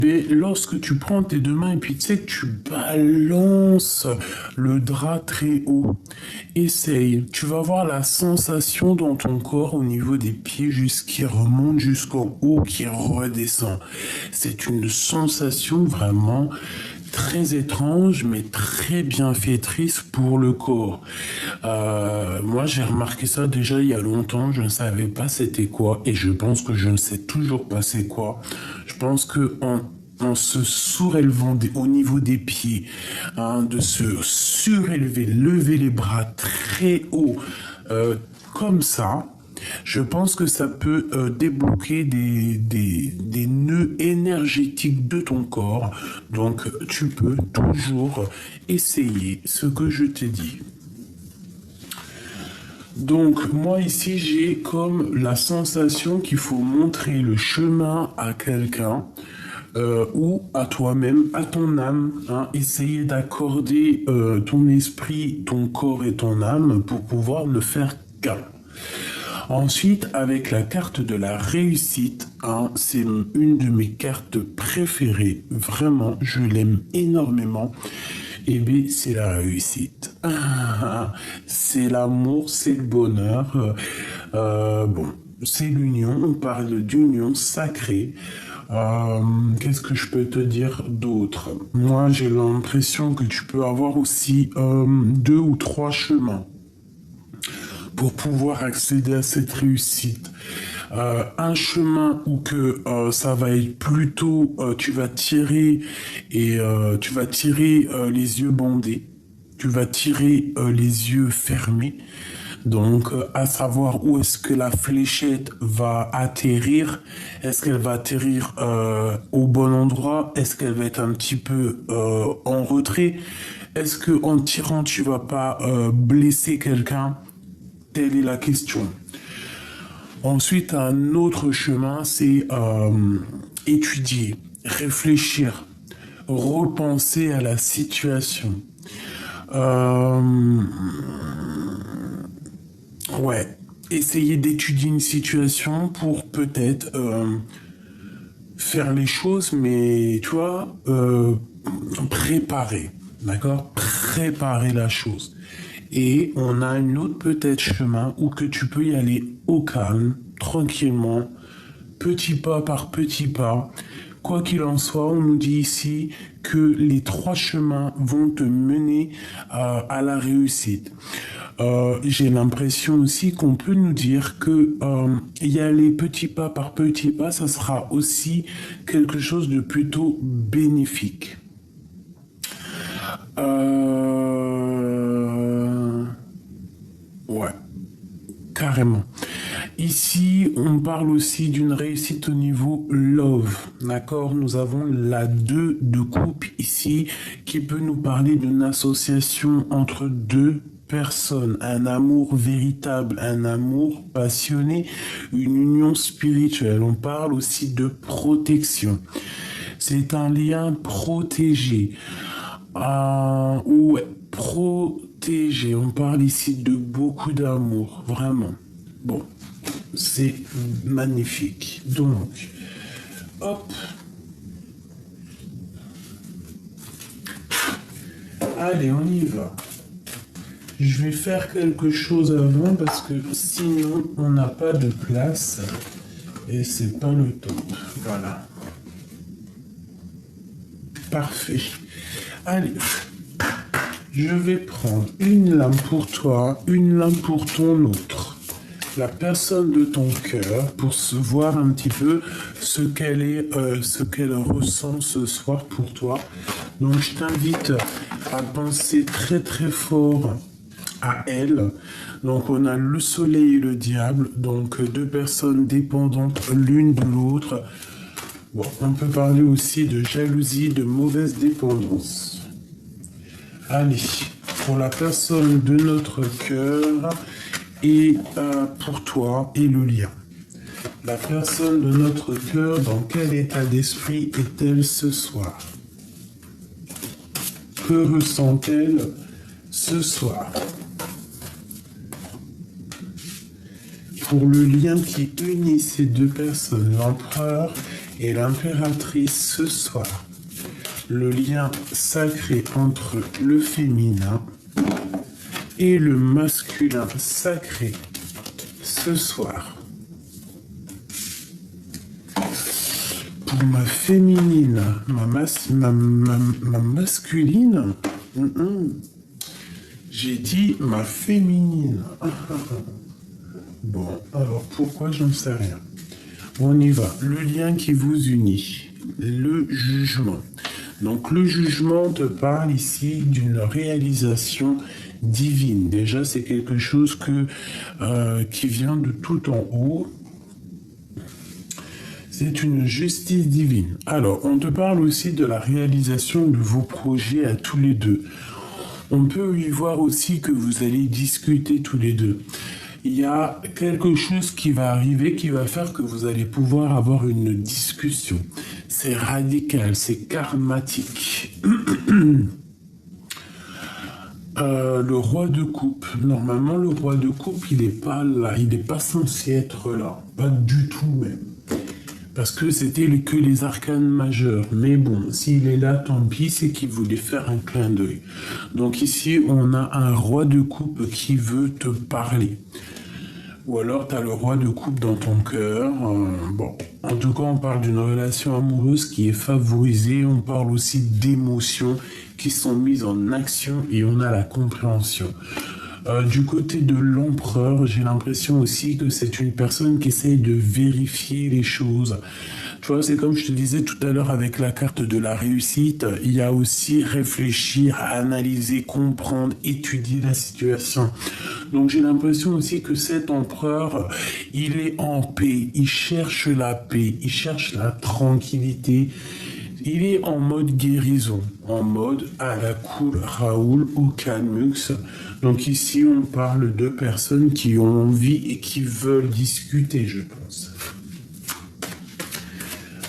Mais lorsque tu prends tes deux mains et puis tu sais que tu balances le drap très haut, essaye. Tu vas voir la sensation dans ton corps au niveau des pieds qui remonte jusqu'en haut, qui redescend. C'est une sensation vraiment très étrange, mais très bienfaitrice pour le corps. Moi, j'ai remarqué ça déjà il y a longtemps. Je ne savais pas c'était quoi, et je pense que je ne sais toujours pas c'est quoi. Je pense que en se surélevant au niveau des pieds, hein, de se surélever, lever les bras très haut, comme ça, je pense que ça peut débloquer des nœuds énergétiques de ton corps. Donc, tu peux toujours essayer ce que je t'ai dit. Donc, moi ici, j'ai comme la sensation qu'il faut montrer le chemin à quelqu'un. Ou à toi-même, à ton âme, hein, essayer d'accorder ton esprit, ton corps et ton âme pour pouvoir ne faire qu'un. Ensuite, avec la carte de la réussite, hein, c'est une de mes cartes préférées. Vraiment, je l'aime énormément. Eh bien, c'est la réussite. C'est l'amour, c'est le bonheur. Bon, c'est l'union. On parle d'union sacrée. Qu'est-ce que je peux te dire d'autre? Moi, j'ai l'impression que tu peux avoir aussi 2 ou 3 chemins pour pouvoir accéder à cette réussite. Un chemin où que ça va être plutôt, tu vas tirer et tu vas tirer les yeux bandés, tu vas tirer les yeux fermés. Donc, à savoir où est-ce que la fléchette va atterrir. Est-ce qu'elle va atterrir au bon endroit? Est-ce qu'elle va être un petit peu en retrait? Est-ce que en tirant, tu vas pas blesser quelqu'un? Telle est la question. Ensuite, un autre chemin, c'est étudier, réfléchir, repenser à la situation. Ouais, essayer d'étudier une situation pour peut-être faire les choses, mais tu vois, préparer, d'accord? Préparer la chose. Et on a une autre peut-être chemin où que tu peux y aller au calme, tranquillement, petit pas par petit pas. Quoi qu'il en soit, on nous dit ici que les 3 chemins vont te mener à la réussite. J'ai l'impression aussi qu'on peut nous dire que y aller petit pas par petit pas, ça sera aussi quelque chose de plutôt bénéfique. Ouais, carrément. Ici, on parle aussi d'une réussite au niveau love, d'accord? Nous avons la 2 de coupe ici qui peut nous parler d'une association entre 2 personnes, un amour véritable, un amour passionné, une union spirituelle. On parle aussi de protection. C'est un lien protégé. Ouais, protégé. On parle ici de beaucoup d'amour, vraiment. Bon, c'est magnifique. Donc, hop. Allez, on y va. Je vais faire quelque chose avant parce que sinon, on n'a pas de place et c'est pas le top. Voilà. Parfait. Allez, je vais prendre une lame pour toi, une lame pour ton autre. La personne de ton cœur pour se voir un petit peu ce qu'elle est, ce qu'elle ressent ce soir pour toi. Donc, je t'invite à penser très très fort à elle. Donc, on a le soleil et le diable, donc 2 personnes dépendantes l'une de l'autre. Bon, on peut parler aussi de jalousie, de mauvaise dépendance. Allez, pour la personne de notre cœur et pour toi et le lien. La personne de notre cœur, dans quel état d'esprit est-elle ce soir? Que ressent-elle ce soir? Pour le lien qui unit ces 2 personnes, l'empereur et l'impératrice ce soir. Le lien sacré entre le féminin et le masculin sacré ce soir. Pour ma féminine, ma masculine, j'ai dit ma féminine. Bon, alors pourquoi j'en sais rien. On y va. Le lien qui vous unit, le jugement. Donc le jugement te parle ici d'une réalisation divine. Déjà, c'est quelque chose qui vient de tout en haut. C'est une justice divine. Alors, on te parle aussi de la réalisation de vos projets à tous les deux. On peut y voir aussi que vous allez discuter tous les deux. Il y a quelque chose qui va arriver qui va faire que vous allez pouvoir avoir une discussion. C'est radical, c'est karmatique. Le roi de coupe. Normalement, le roi de coupe, il n'est pas là. Il n'est pas censé être là. Pas du tout même. Parce que c'était que les arcanes majeurs. Mais bon, s'il est là, tant pis, c'est qu'il voulait faire un clin d'œil. Donc ici, on a un roi de coupe qui veut te parler. Ou alors, tu as le roi de coupe dans ton cœur. Bon, en tout cas, on parle d'une relation amoureuse qui est favorisée. On parle aussi d'émotions qui sont mises en action et on a la compréhension. Du côté de l'empereur, j'ai l'impression aussi que c'est une personne qui essaye de vérifier les choses. Tu vois, c'est comme je te disais tout à l'heure avec la carte de la réussite, il y a aussi réfléchir, analyser, comprendre, étudier la situation. Donc j'ai l'impression aussi que cet empereur, il est en paix, il cherche la paix, il cherche la tranquillité. Il est en mode guérison, en mode à la cool Raoul ou Calmux. Donc ici, on parle de personnes qui ont envie et qui veulent discuter, je pense.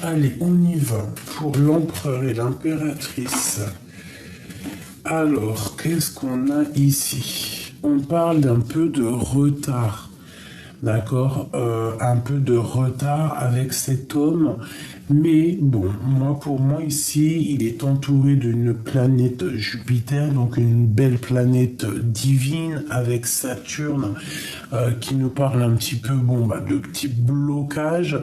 Allez, on y va pour l'empereur et l'impératrice. Alors, qu'est-ce qu'on a ici? On parle d'un peu de retard. D'accord, un peu de retard avec cet homme, mais bon, pour moi ici, il est entouré d'une planète Jupiter, donc une belle planète divine avec Saturne qui nous parle un petit peu, de petits blocages,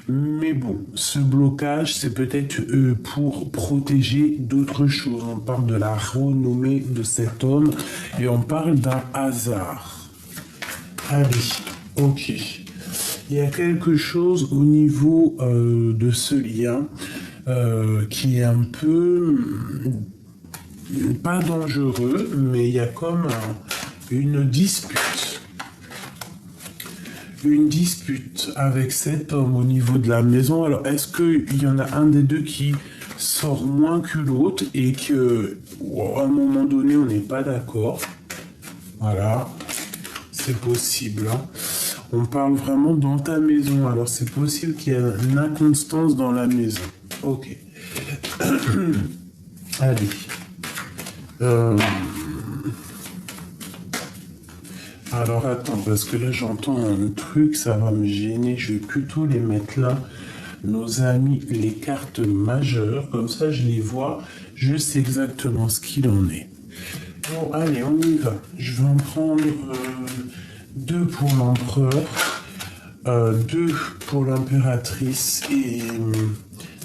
mais bon, ce blocage, c'est peut-être pour protéger d'autres choses. On parle de la renommée de cet homme et on parle d'un hasard. Allez. Ok. Il y a quelque chose au niveau de ce lien qui est un peu pas dangereux, mais il y a comme une dispute. Une dispute avec cet homme au niveau de la maison. Alors, est-ce qu'il y en a un des deux qui sort moins que l'autre et que à un moment donné, on n'est pas d'accord? Voilà. C'est possible, hein. On parle vraiment dans ta maison. Alors, c'est possible qu'il y ait une inconstance dans la maison. Ok. Allez. Alors, attends, parce que là, j'entends un truc, ça va me gêner. Je vais plutôt les mettre là. Nos amis, les cartes majeures. Comme ça, je les vois. Je sais exactement ce qu'il en est. Bon, allez, on y va. Je vais en prendre 2 pour l'empereur, 2 pour l'impératrice et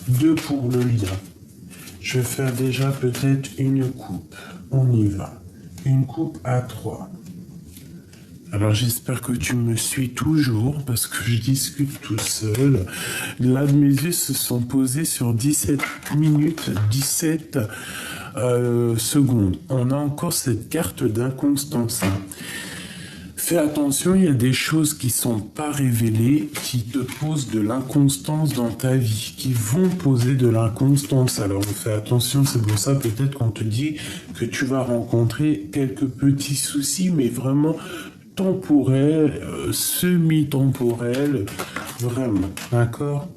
2 pour le lien. Je vais faire déjà peut-être une coupe. On y va. Une coupe à 3. Alors j'espère que tu me suis toujours parce que je discute tout seul. Là, mes yeux se sont posés sur 17 minutes, 17 secondes. On a encore cette carte d'inconstance. Fais attention, il y a des choses qui ne sont pas révélées, qui te posent de l'inconstance dans ta vie, qui vont poser de l'inconstance. Alors fais attention, c'est pour ça peut-être qu'on te dit que tu vas rencontrer quelques petits soucis, mais vraiment temporels, semi-temporels, vraiment, d'accord?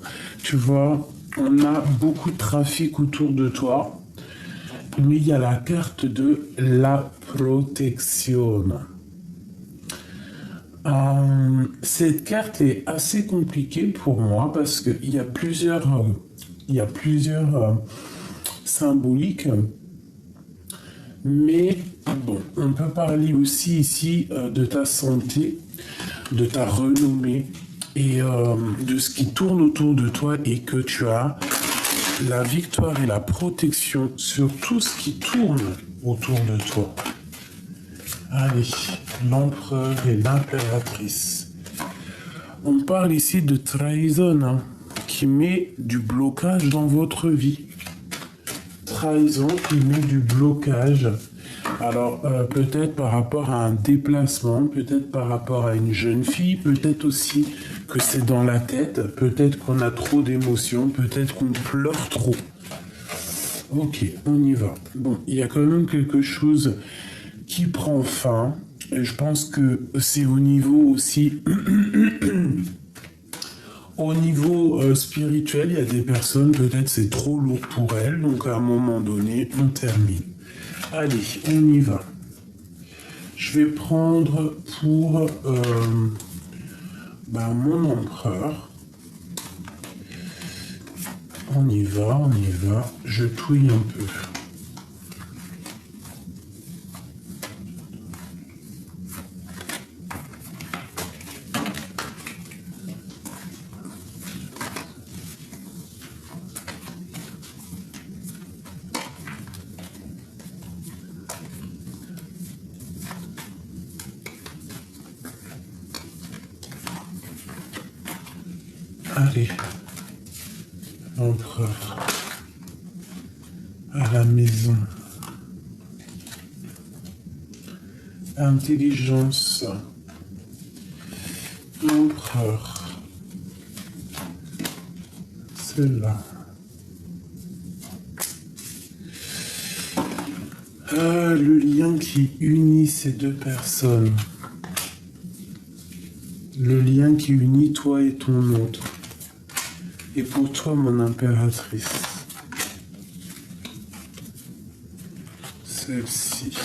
Tu vois, on a beaucoup de trafic autour de toi, mais il y a la carte de la protection. Cette carte est assez compliquée pour moi parce il y a plusieurs symboliques, mais bon, on peut parler aussi ici de ta santé, de ta renommée et de ce qui tourne autour de toi et que tu as la victoire et la protection sur tout ce qui tourne autour de toi. Allez, l'empereur et l'impératrice. On parle ici de trahison, hein, qui met du blocage dans votre vie. Trahison qui met du blocage. Alors, peut-être par rapport à un déplacement, peut-être par rapport à une jeune fille, peut-être aussi que c'est dans la tête, peut-être qu'on a trop d'émotions, peut-être qu'on pleure trop. Ok, on y va. Bon, il y a quand même quelque chose qui prend fin. Et je pense que c'est au niveau aussi... Au niveau spirituel, il y a des personnes, peut-être c'est trop lourd pour elles, donc à un moment donné, on termine. Allez, on y va. Je vais prendre pour mon empereur. On y va. Je touille un peu. Allez, l'empereur à la maison. Intelligence. L'empereur. Celle-là. Le lien qui unit ces deux personnes. Le lien qui unit toi et ton autre. Et pour toi, mon impératrice. Celle-ci.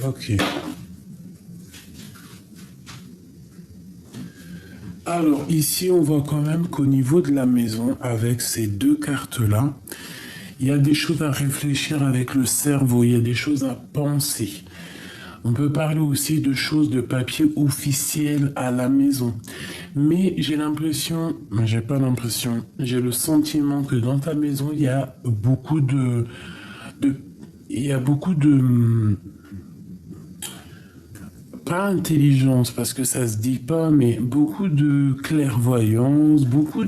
Ok. Alors ici, on voit quand même qu'au niveau de la maison, avec ces deux cartes-là, il y a des choses à réfléchir avec le cerveau, il y a des choses à penser. On peut parler aussi de choses de papier officiel à la maison. Mais j'ai le sentiment que dans ta maison, il y a beaucoup pas intelligence, parce que ça se dit pas, mais beaucoup de clairvoyance, beaucoup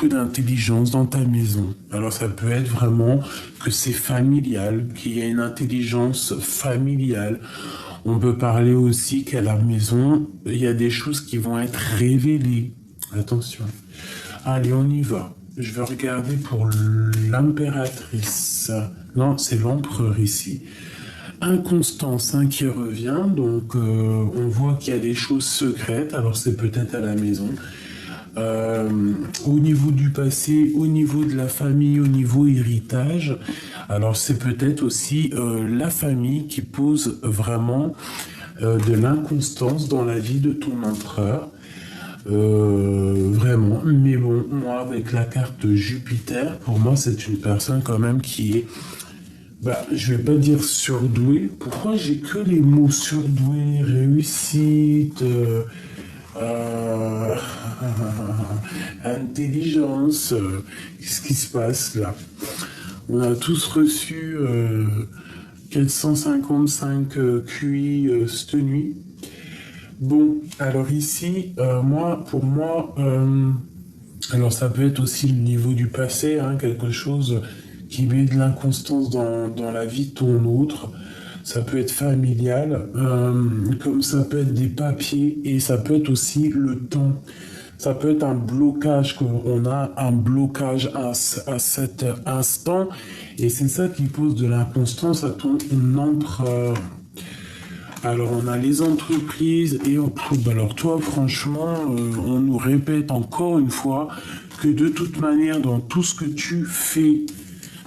d'intelligence dans ta maison. Alors ça peut être vraiment que c'est familial, qu'il y a une intelligence familiale. On peut parler aussi qu'à la maison, il y a des choses qui vont être révélées. Attention. Allez, on y va. Je vais regarder pour l'impératrice. Non, c'est l'empereur ici. Inconstance qui revient, donc on voit qu'il y a des choses secrètes, alors c'est peut-être à la maison. Au niveau du passé, au niveau de la famille, au niveau héritage, alors c'est peut-être aussi la famille qui pose vraiment de l'inconstance dans la vie de ton empereur. Vraiment, mais bon, moi avec la carte Jupiter, pour moi c'est une personne quand même qui est, je vais pas dire surdouée. Pourquoi j'ai que les mots surdoué, réussite, intelligence, qu'est-ce qui se passe là? On a tous reçu 455 QI cette nuit. Bon, alors ici, pour moi, alors ça peut être aussi le niveau du passé, quelque chose qui met de l'inconstance dans la vie de ton autre. Ça peut être familial, comme ça peut être des papiers, et ça peut être aussi le temps. Ça peut être un blocage, qu'on a un blocage à cet instant, et c'est ça qui pose de l'inconstance à ton empereur. Alors on a les entreprises et on trouve. Alors toi franchement, on nous répète encore une fois que de toute manière dans tout ce que tu fais,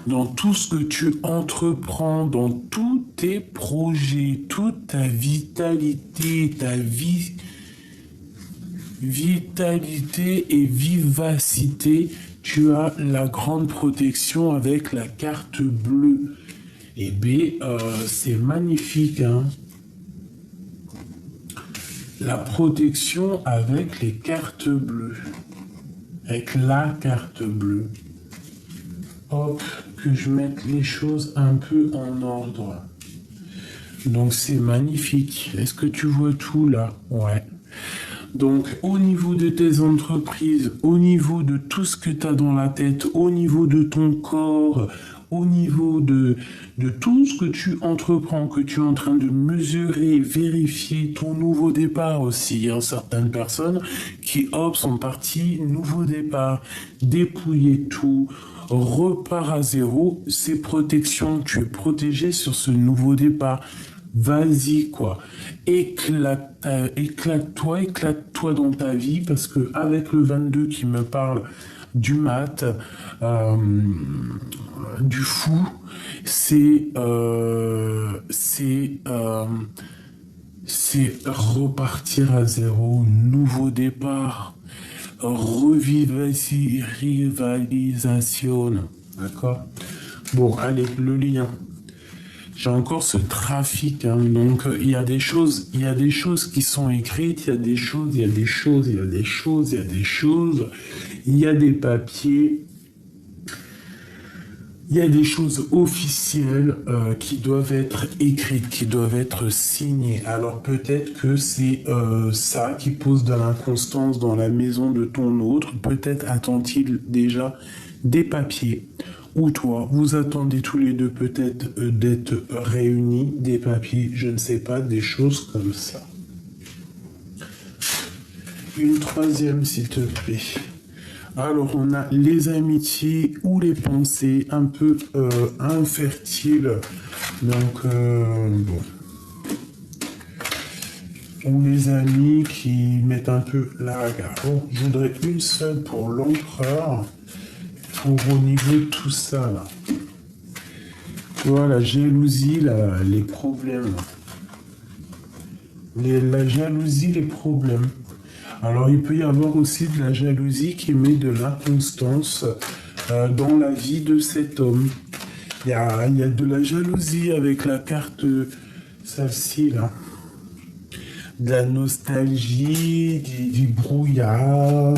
dans tout ce que tu entreprends, dans tous tes projets, toute ta vitalité, vitalité et vivacité, tu as la grande protection avec la carte bleue. Et B, c'est magnifique, hein. La protection avec les cartes bleues. Avec la carte bleue. Hop, que je mette les choses un peu en ordre. Donc c'est magnifique. Est-ce que tu vois tout là? Ouais. Donc au niveau de tes entreprises, au niveau de tout ce que tu as dans la tête, au niveau de ton corps, au niveau de tout ce que tu entreprends, que tu es en train de mesurer, vérifier ton nouveau départ aussi. Il y a certaines personnes qui, hop, sont parties, nouveau départ, dépouiller tout, repart à zéro, c'est protection, tu es protégé sur ce nouveau départ. Vas-y, quoi. Éclate-toi dans ta vie, parce que avec le 22 qui me parle du mat, du fou, c'est repartir à zéro, nouveau départ, rivalisation, d'accord? Bon, allez, le lien. J'ai encore ce trafic, hein. Donc il y a des choses qui sont écrites, il y a des choses, il y a des papiers, il y a des choses officielles qui doivent être écrites, qui doivent être signées. Alors peut-être que c'est ça qui pose de l'inconstance dans la maison de ton autre, peut-être attend-il déjà des papiers. Ou toi, vous attendez tous les deux peut-être d'être réunis, des papiers, je ne sais pas, des choses comme ça. Une troisième, s'il te plaît. Alors, on a les amitiés ou les pensées un peu infertiles. Donc, bon. Ou les amis qui mettent un peu la bagarre. Bon, je voudrais une seule pour l'empereur. Au niveau de tout ça, là. Tu vois, la jalousie, là, les problèmes. La jalousie, les problèmes. Alors, il peut y avoir aussi de la jalousie qui met de l'inconstance dans la vie de cet homme. Il y a de la jalousie avec la carte, celle-ci, là. De la nostalgie, du brouillard.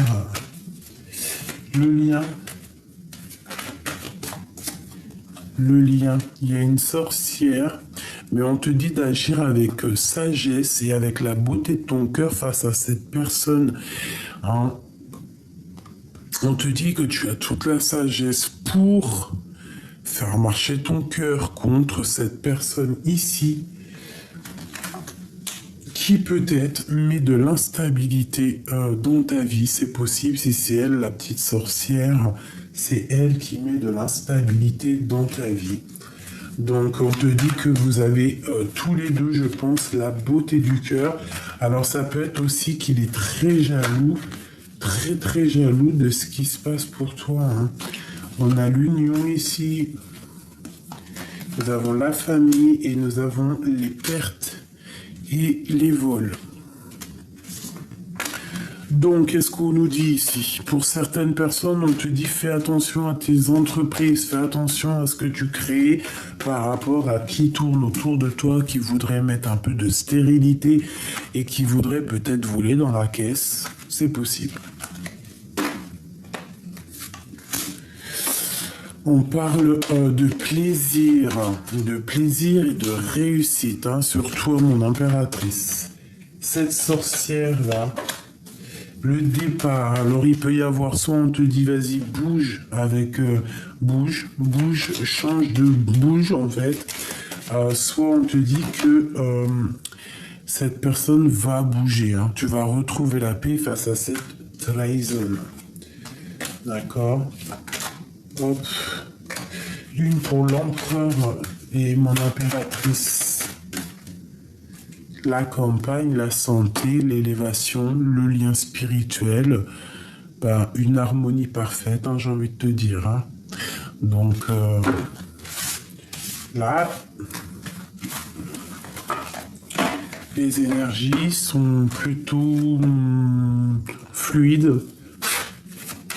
Le lien. Le lien, il y a une sorcière, mais on te dit d'agir avec sagesse et avec la beauté de ton cœur face à cette personne. Hein. On te dit que tu as toute la sagesse pour faire marcher ton cœur contre cette personne ici, qui peut-être met de l'instabilité dans ta vie. C'est possible si c'est elle, la petite sorcière. C'est elle qui met de l'instabilité dans ta vie. Donc, on te dit que vous avez tous les deux, je pense, la beauté du cœur. Alors, ça peut être aussi qu'il est très jaloux, très jaloux de ce qui se passe pour toi. Hein. On a l'union ici. Nous avons la famille et nous avons les pertes et les vols. Donc, qu'est-ce qu'on nous dit ici? Pour certaines personnes, on te dit fais attention à tes entreprises, fais attention à ce que tu crées par rapport à qui tourne autour de toi, qui voudrait mettre un peu de stérilité et qui voudrait peut-être voler dans la caisse. C'est possible. On parle de plaisir et de réussite, hein, surtout mon impératrice. Cette sorcière-là, le départ, alors il peut y avoir soit on te dit vas-y bouge avec bouge, change de bouge en fait, soit on te dit que cette personne va bouger, hein. Tu vas retrouver la paix face à cette trahison. D'accord. Hop. Une pour l'empereur et mon impératrice. La campagne, la santé, l'élévation, le lien spirituel, une harmonie parfaite, hein, j'ai envie de te dire. Hein. Donc là, les énergies sont plutôt fluides.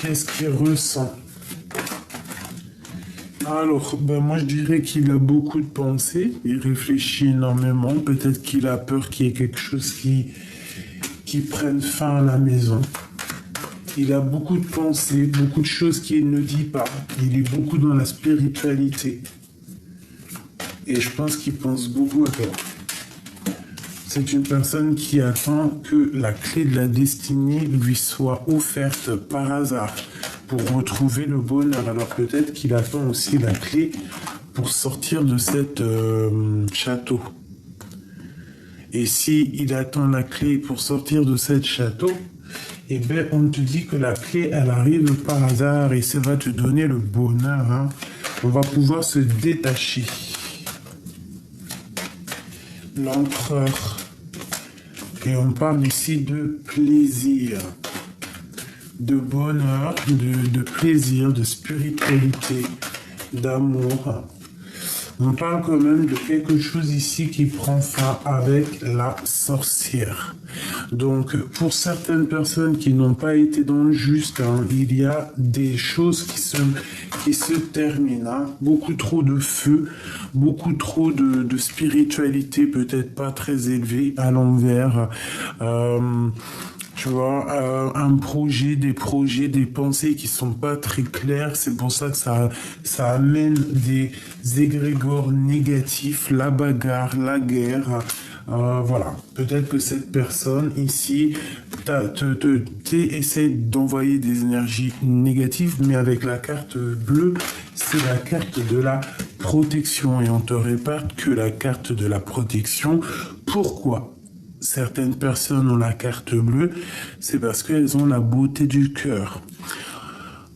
Qu'est-ce qu'il ressent? Alors, moi je dirais qu'il a beaucoup de pensées, il réfléchit énormément, peut-être qu'il a peur qu'il y ait quelque chose qui prenne fin à la maison. Il a beaucoup de pensées, beaucoup de choses qu'il ne dit pas. Il est beaucoup dans la spiritualité. Et je pense qu'il pense beaucoup à toi. C'est une personne qui attend que la clé de la destinée lui soit offerte par hasard pour retrouver le bonheur. Alors peut-être qu'il attend aussi la clé pour sortir de cet château. Et si il attend la clé pour sortir de cet château, eh bien, on te dit que la clé, elle arrive par hasard et ça va te donner le bonheur. Hein. On va pouvoir se détacher. L'empereur. Et on parle ici de plaisir, de bonheur, de plaisir, de spiritualité, d'amour. On parle quand même de quelque chose ici qui prend fin avec la sorcière. Donc, pour certaines personnes qui n'ont pas été dans le juste, hein, il y a des choses qui se terminent. Hein. Beaucoup trop de feu, beaucoup trop de spiritualité, peut-être pas très élevée à l'envers. Tu vois, un projet, des pensées qui sont pas très claires. C'est pour ça que ça amène des égrégores négatifs, la bagarre, la guerre. Voilà. Peut-être que cette personne ici essaie d'envoyer des énergies négatives, mais avec la carte bleue, c'est la carte de la protection. Et on te répète que la carte de la protection. Pourquoi certaines personnes ont la carte bleue? C'est parce qu'elles ont la beauté du cœur.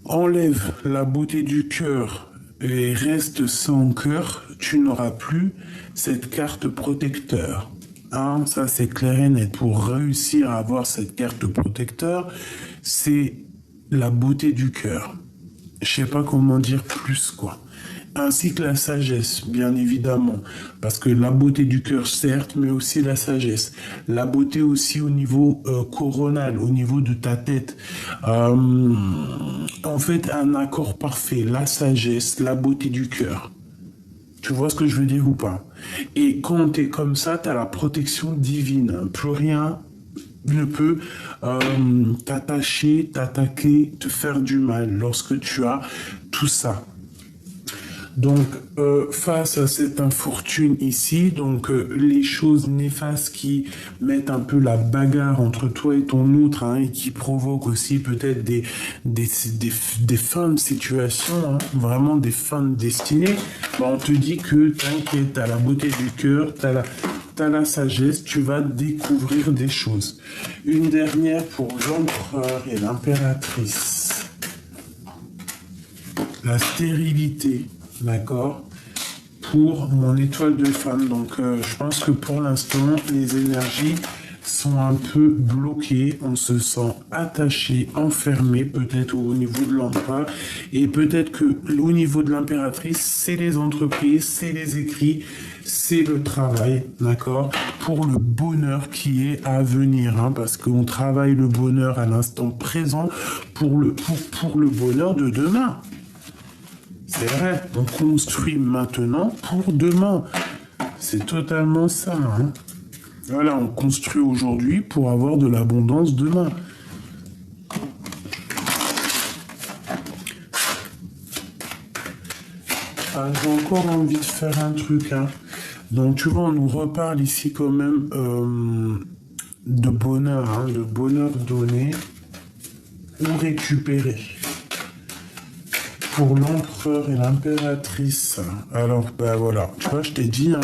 Enlève la beauté du cœur et reste sans cœur, tu n'auras plus cette carte protecteur. Hein, ça c'est clair et net. Pour réussir à avoir cette carte protecteur, c'est la beauté du cœur. Je sais pas comment dire plus, quoi. Ainsi que la sagesse, bien évidemment. Parce que la beauté du cœur, certes, mais aussi la sagesse. La beauté aussi au niveau coronal, au niveau de ta tête. En fait, un accord parfait. La sagesse, la beauté du cœur. Tu vois ce que je veux dire ou pas? Et quand tu es comme ça, tu as la protection divine. Plus rien ne peut t'attacher, t'attaquer, te faire du mal lorsque tu as tout ça. Donc, face à cette infortune ici, donc les choses néfastes qui mettent un peu la bagarre entre toi et ton autre, hein, et qui provoquent aussi peut-être des fins de situation, hein, vraiment des fins de destinée, bah, on te dit que t'inquiète, t'as la beauté du cœur, t'as la sagesse, tu vas découvrir des choses. Une dernière pour l'empereur et l'impératrice. La stérilité. D'accord, pour mon étoile de femme. Donc, je pense que pour l'instant, les énergies sont un peu bloquées. On se sent attaché, enfermé, peut-être au niveau de l'empereur. Et peut-être que au niveau de l'impératrice, c'est les entreprises, c'est les écrits, c'est le travail, d'accord, pour le bonheur qui est à venir. Hein, parce qu'on travaille le bonheur à l'instant présent pour le bonheur de demain. C'est vrai, on construit maintenant pour demain. C'est totalement ça. Hein. Voilà, on construit aujourd'hui pour avoir de l'abondance demain. Ah, j'ai encore envie de faire un truc. Hein. Donc, tu vois, on nous reparle ici quand même de bonheur, hein, de bonheur donné ou récupéré. Pour l'empereur et l'impératrice. Alors, ben voilà. Tu vois, je t'ai dit, hein,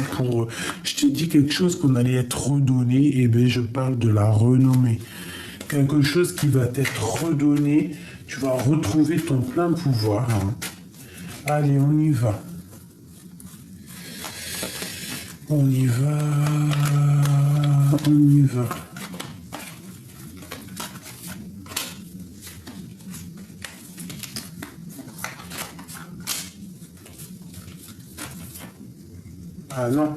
je t'ai dit quelque chose qu'on allait être redonné, et ben je parle de la renommée. Quelque chose qui va t'être redonné, tu vas retrouver ton plein pouvoir. Hein. Allez, on y va. On y va. On y va. Ah non.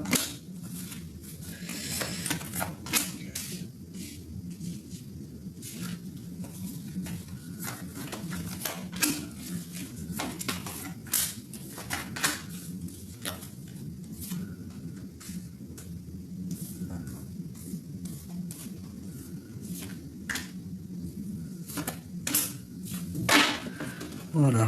Voilà.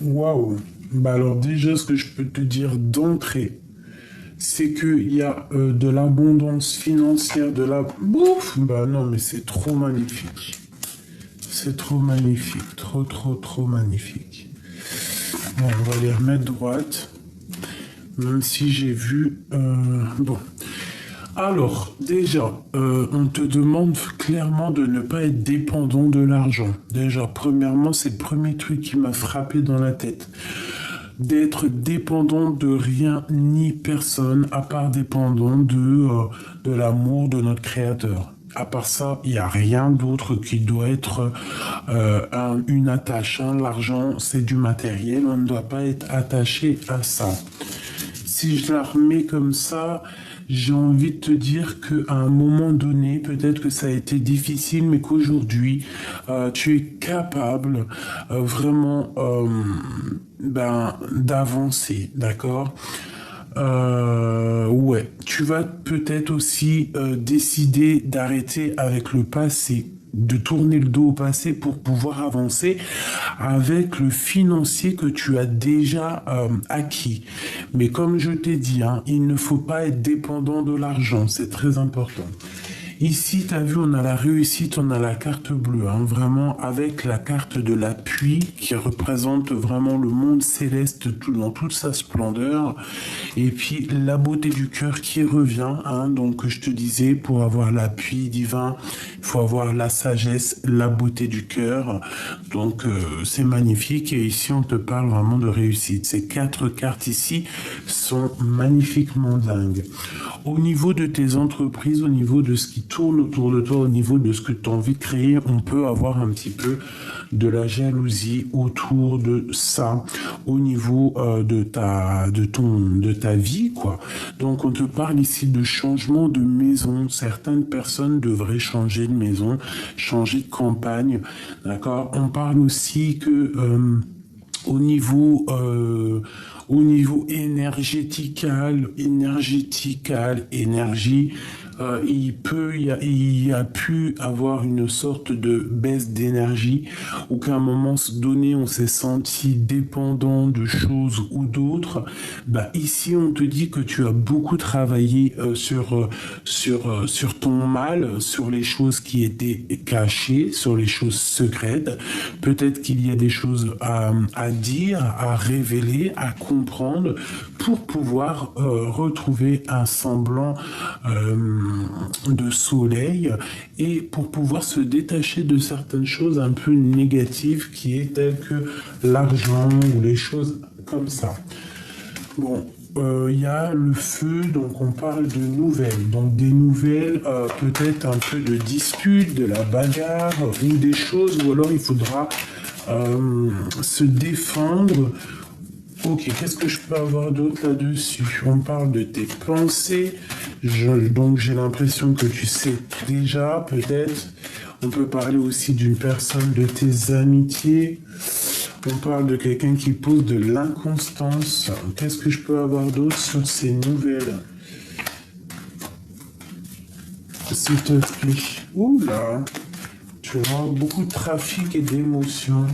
Waouh. Bah alors déjà, ce que je peux te dire d'entrée, c'est qu'il y a de l'abondance financière, de la bouffe. Bah non, mais c'est trop magnifique. C'est trop magnifique. Trop, trop, trop magnifique. Bon, on va les remettre droite. Même si j'ai vu... bon. Alors, déjà, on te demande clairement de ne pas être dépendant de l'argent. Déjà, premièrement, c'est le premier truc qui m'a frappé dans la tête. D'être dépendant de rien ni personne, à part dépendant de l'amour de notre Créateur. À part ça, il n'y a rien d'autre qui doit être une attache. Hein. L'argent, c'est du matériel, on ne doit pas être attaché à ça. Si je la remets comme ça, j'ai envie de te dire qu'à un moment donné, peut-être que ça a été difficile, mais qu'aujourd'hui, tu es capable vraiment d'avancer, d'accord? Ouais, tu vas peut-être aussi décider d'arrêter avec le passé, de tourner le dos au passé pour pouvoir avancer avec le financier que tu as déjà acquis. Mais comme je t'ai dit, hein, il ne faut pas être dépendant de l'argent, c'est très important. Ici, tu as vu, on a la réussite, on a la carte bleue, hein, vraiment avec la carte de l'appui qui représente vraiment le monde céleste dans toute sa splendeur. Et puis la beauté du cœur qui revient, hein, donc je te disais, pour avoir l'appui divin, il faut avoir la sagesse, la beauté du cœur. Donc c'est magnifique et ici on te parle vraiment de réussite. Ces 4 cartes ici sont magnifiquement dingues. Au niveau de tes entreprises, au niveau de ce qui tourne autour de toi, au niveau de ce que tu as envie de créer, on peut avoir un petit peu de la jalousie autour de ça, au niveau de ta vie, quoi. Donc on te parle ici de changement de maison. Certaines personnes devraient changer de maison, changer de campagne, d'accord. On parle aussi que au niveau énergétical, énergie, il y a pu avoir une sorte de baisse d'énergie ou qu'à un moment donné, on s'est senti dépendant de choses ou d'autres. Bah, ici, on te dit que tu as beaucoup travaillé sur ton mal, sur les choses qui étaient cachées, sur les choses secrètes. Peut-être qu'il y a des choses à dire, à révéler, à comprendre pour pouvoir retrouver un semblant de soleil et pour pouvoir se détacher de certaines choses un peu négatives qui est telles que l'argent ou les choses comme ça. Bon, il y a le feu, donc on parle de nouvelles. Donc des nouvelles, peut-être un peu de dispute, de la bagarre ou des choses, ou alors il faudra se défendre. Ok, qu'est-ce que je peux avoir d'autre là-dessus? On parle de tes pensées, donc j'ai l'impression que tu sais déjà, peut-être. On peut parler aussi d'une personne de tes amitiés. On parle de quelqu'un qui pose de l'inconstance. Qu'est-ce que je peux avoir d'autre sur ces nouvelles? S'il te plaît. Oula, tu vois, beaucoup de trafic et d'émotions.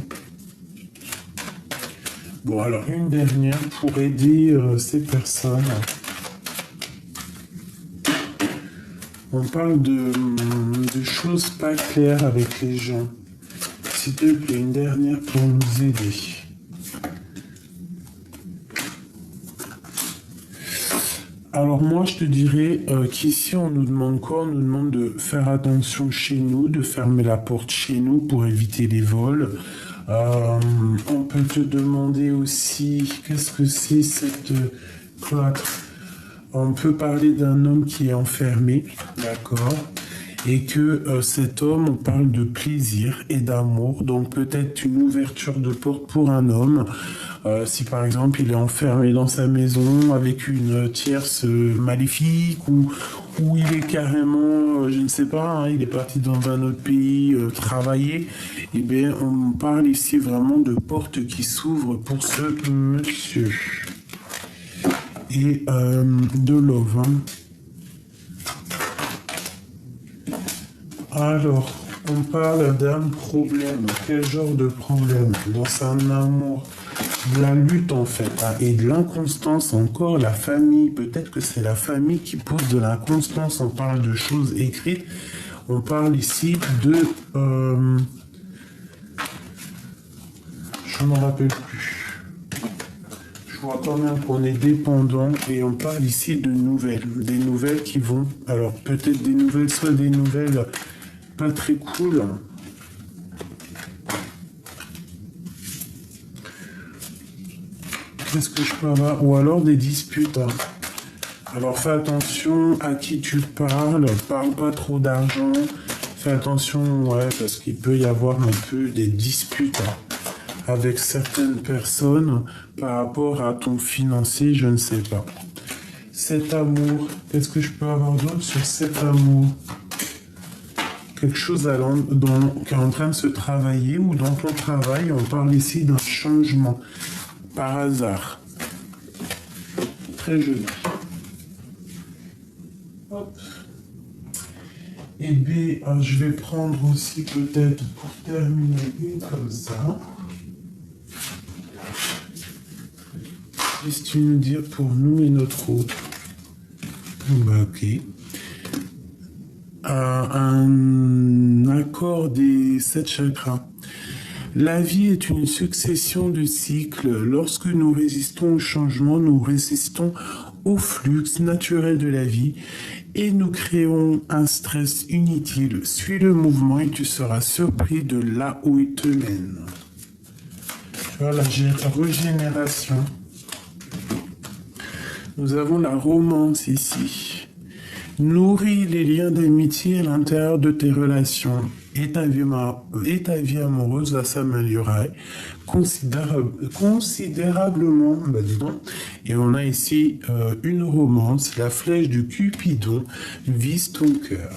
Bon, alors une dernière pour aider ces personnes. On parle de choses pas claires avec les gens. S'il te plaît, une dernière pour nous aider. Alors moi, je te dirais qu'ici, on nous demande quoi? On nous demande de faire attention chez nous, de fermer la porte chez nous pour éviter les vols. On peut te demander aussi, qu'est-ce que c'est cette cloître? On peut parler d'un homme qui est enfermé, d'accord? et que cet homme, on parle de plaisir et d'amour, donc peut-être une ouverture de porte pour un homme. Si par exemple il est enfermé dans sa maison avec une tierce maléfique ou il est carrément, je ne sais pas, hein, il est parti dans un autre pays travailler, eh bien on parle ici vraiment de portes qui s'ouvrent pour ce monsieur. Et de love. Hein. Alors, on parle d'un problème. Quel genre de problème? Dans un amour, de la lutte en fait, hein, et de l'inconstance encore, la famille. Peut-être que c'est la famille qui pose de l'inconstance. On parle de choses écrites. On parle ici de... je ne me rappelle plus. Je vois quand même qu'on est dépendant et on parle ici de nouvelles. Des nouvelles qui vont... Alors, peut-être des nouvelles, soit des nouvelles... pas très cool. Qu'est-ce que je peux avoir? Ou alors des disputes. Alors fais attention à qui tu parles. Parle pas trop d'argent. Fais attention, ouais, parce qu'il peut y avoir un peu des disputes avec certaines personnes par rapport à ton financier, je ne sais pas. Cet amour. Qu'est-ce que je peux avoir d'autre sur cet amour? Quelque chose qui est en train de se travailler ou dans ton travail, on parle ici d'un changement par hasard. Très joli. Hop. Et B, je vais prendre aussi peut-être pour terminer une comme ça. Qu'est-ce que tu nous dire pour nous et notre autre? Bah, ok. Un accord des 7 chakras. La vie est une succession de cycles. Lorsque nous résistons au changement, nous résistons au flux naturel de la vie et nous créons un stress inutile. Suis le mouvement et tu seras surpris de là où il te mène. Tu vois, la régénération. Nous avons la romance ici. Nourris les liens d'amitié à l'intérieur de tes relations et ta vie amoureuse va s'améliorer considérablement. Bah, dis donc. Et on a ici une romance, la flèche du Cupidon vise ton cœur.